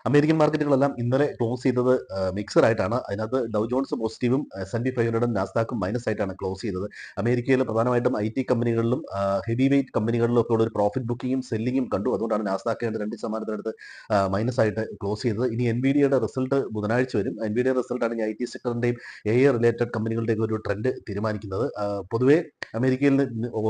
American മാർക്കറ്റുകളെല്ലാം ഇന്നലെ close ചെയ്തത് mixed ആയിട്ടാണ്. അതിനകത്ത് ഡൗ ജോൺസ് പോസിറ്റീവും S&P 500 നാസ്ഡാക്കും മൈനസ് ആയിട്ടാണ് ക്ലോസ് ചെയ്തത്. അമേരിക്കയിൽ പ്രധാനമായിട്ടും IT കമ്പനികളിലും ഹെവി വെയിറ്റ് കമ്പനികളിലും ഒക്കെ ഉള്ള ഒരു പ്രോഫിറ്റ് ബുക്കിങ്ങും സെല്ലിങ്ങും കണ്ടു. അതുകൊണ്ടാണ് നാസ്ഡാക്ക് 2% മൈനസ് ആയിട്ട് ക്ലോസ് ചെയ്തത്. ഇനി എൻവിഡിയയുടെ റിസൾട്ട് ബുധനാഴ്ച വരും. എൻവിഡിയ റിസൾട്ടാണ് ഇനി IT സെക്ടറിന്റെയും AI റിലേറ്റഡ് കമ്പനികളുടെയും ഒരു ട്രെൻഡ് തീരുമാനിക്കുന്നത്. പൊതുവേ അമേരിക്കയിൽ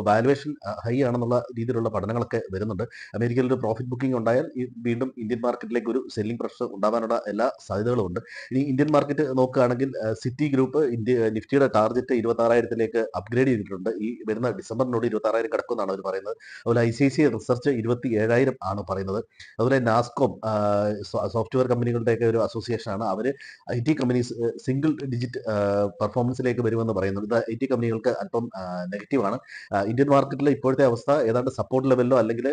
വാലുവേഷൻ ഹൈ ആണെന്നുള്ള രീതിയിലുള്ള പഠനങ്ങളൊക്കെ വരുന്നുണ്ട്. അമേരിക്കയിൽ ഒരു പ്രോഫിറ്റ് ബുക്കിംഗ് ഉണ്ടായാൽ വീണ്ടും ഇന്ത്യൻ മാർക്കറ്റിലേക്ക് ഒരു സെല്ലിംഗ് പ്രഷർ ഉണ്ടാവാനുള്ള എല്ലാ സാധ്യതകളും ഉണ്ട്. ഇനി ഇന്ത്യൻ മാർക്കറ്റ് നോക്കുകയാണെങ്കിൽ സിറ്റി ഗ്രൂപ്പ് നിഫ്റ്റിയുടെ ടാർഗറ്റ് 26,000 അപ്ഗ്രേഡ് ചെയ്തിട്ടുണ്ട്. ഈ വരുന്ന ഡിസംബറിനോട് 26,000 കിടക്കുമെന്നാണ് അവർ പറയുന്നത്. അതുപോലെ ICICI റിസർച്ച് 27,000 ആണ് പറയുന്നത്. അതുപോലെ നാസ്കോം സോഫ്റ്റ്വെയർ കമ്പനികളുടെയൊക്കെ ഒരു അസോസിയേഷനാണ്. അവർ IT കമ്പനീസ് സിംഗിൾ ഡിജിറ്റ് പെർഫോമൻസിലേക്ക് വരുമെന്ന് പറയുന്നത്. ഇത് IT കമ്പനികൾക്ക് അല്പം നെഗറ്റീവാണ്. ഇന്ത്യൻ മാർക്കറ്റിലെ ഇപ്പോഴത്തെ അവസ്ഥ ഏതാണ്ട് സപ്പോർട്ട് ലെവലിലോ അല്ലെങ്കിൽ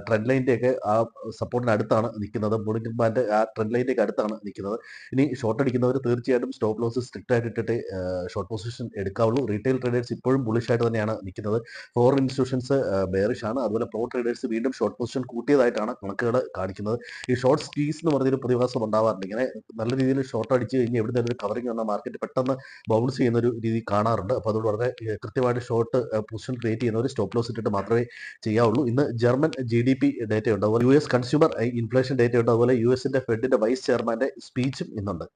ട്രെൻഡ് ലൈനിന്റെയൊക്കെ ആ സപ്പോർട്ടിന് അടുത്താണ് നിൽക്കുന്നത്. ബോളിംഗ് ബാൻഡ് ആ ട്രെൻഡ് ലൈനിലേക്ക് അടുത്താണ് നിൽക്കുന്നത്. ഇനി ഷോർട്ട് അടിക്കുന്നവർ തീർച്ചയായിട്ടും സ്റ്റോപ്പ് ലോസ് സ്ട്രിക്റ്റ് ആയിട്ട് ഇട്ടിട്ട് ഷോർട്ട് പൊസിഷൻ എടുക്കാവുള്ളൂ. റീറ്റെയിൽ ട്രേഡേഴ്സ് ഇപ്പോഴും ബുള്ളിഷ് ആയിട്ട് തന്നെയാണ് നിൽക്കുന്നത്. ഫോറിൻ ഇൻസ്റ്റിറ്റ്യൂഷൻസ് ബെയറിഷ് ആണ്. അതുപോലെ പ്രോ ട്രേഡേഴ്സ് വീണ്ടും ഷോർട്ട് പൊസിഷൻ കൂട്ടിയതായിട്ടാണ് കണക്കുകൾ കാണിക്കുന്നത്. ഈ ഷോർട്ട് സ്ക്വീസ് എന്ന് പറഞ്ഞൊരു പ്രതിഭാസം ഉണ്ടാവാറുണ്ട്. ഇങ്ങനെ നല്ല രീതിയിൽ ഷോർട്ട് അടിച്ച് കഴിഞ്ഞ് എവിടെ നിന്നൊരു കവറിങ് വന്ന മാർക്കറ്റ് പെട്ടെന്ന് ബൗൺസ് ചെയ്യുന്ന ഒരു രീതി കാണാറുണ്ട്. അപ്പോൾ അതുകൊണ്ട് വളരെ കൃത്യമായിട്ട് ഷോർട്ട് പൊസിഷൻ ക്രിയേറ്റ് ചെയ്യുന്നവർ സ്റ്റോപ്പ് ലോസ് ഇട്ടിട്ട് മാത്രമേ ചെയ്യാവുള്ളൂ. ഇന്ന് ജർമ്മൻ GDP ഡേറ്റയുണ്ട്. അതുപോലെ US കൺസ്യൂമർ ഇൻഫ്ലേഷൻ ഡേറ്റയുണ്ട്. അതുപോലെ US ഫെഡിന്റെ വൈസ് ചെയർമാന്റെ സ്പീച്ചും ഇന്നുണ്ട്.